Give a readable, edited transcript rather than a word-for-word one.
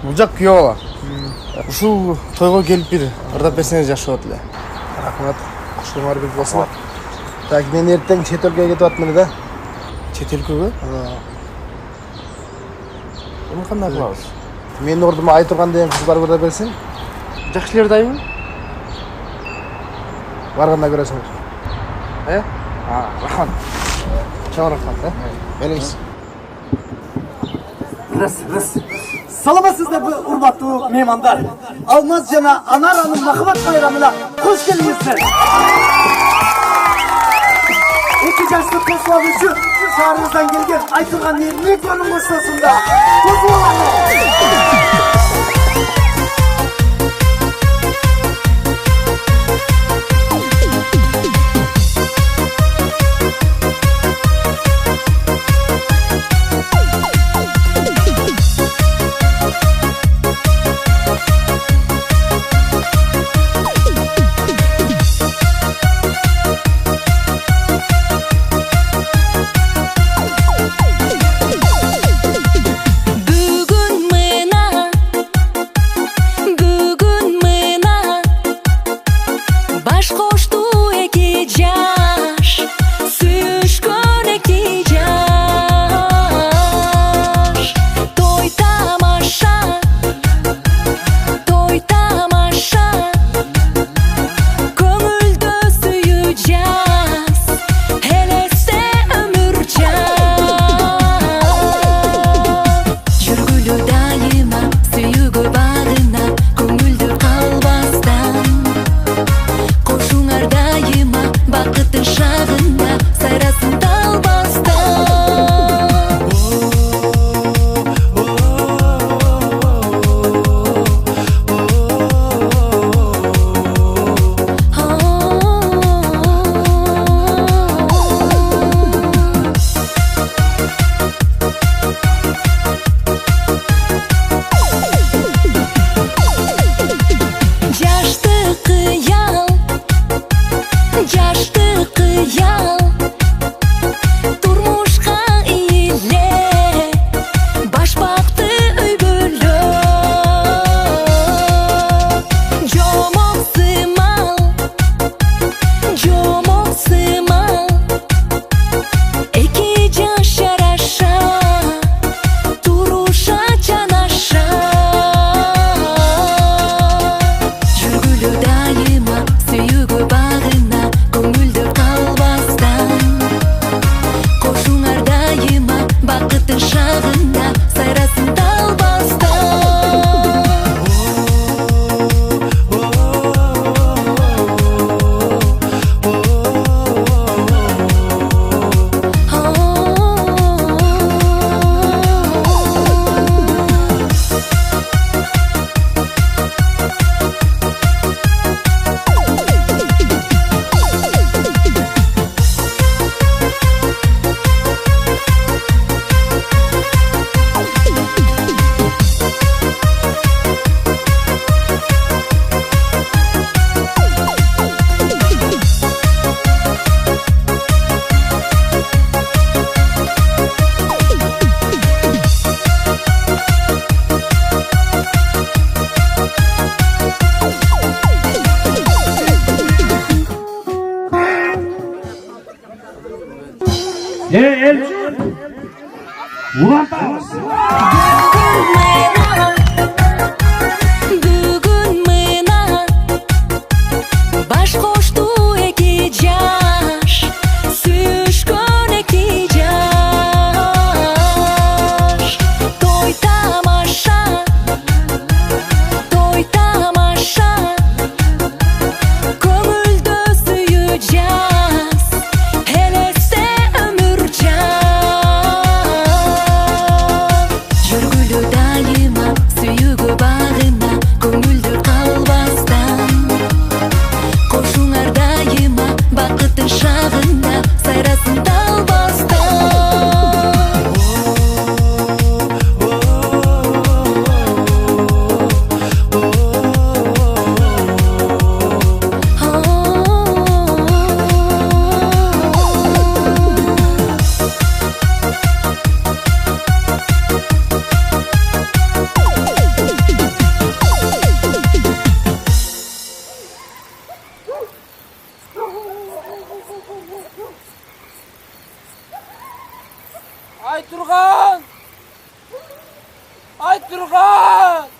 Ужак күйөө. Ушул тойго келип бир ырдап берсеңиз жакшы болот эле. Рахмат. Ушуңар бир болсун. Так, мен эртең чет элге кетип атмын да. Чет элгеби? Эми кандай кылабыз? Менин ордума Айтурган деген кыз барып ырдап берсең? Жакшы эле ырдайбы? Барганда көрөсүңүз. Рахмат. Чоң рахмат, Келиңиз. Саламатсыздар урматтуу меймандар. Алмаз жана Анаранын махабат байрамына кош келиңиздер. 2 жаштык косулар үчүн шаарыбыздан келген Айтурган микронун коштосунда. Жүргүлү дайыма Ayturgan! Ayturgan!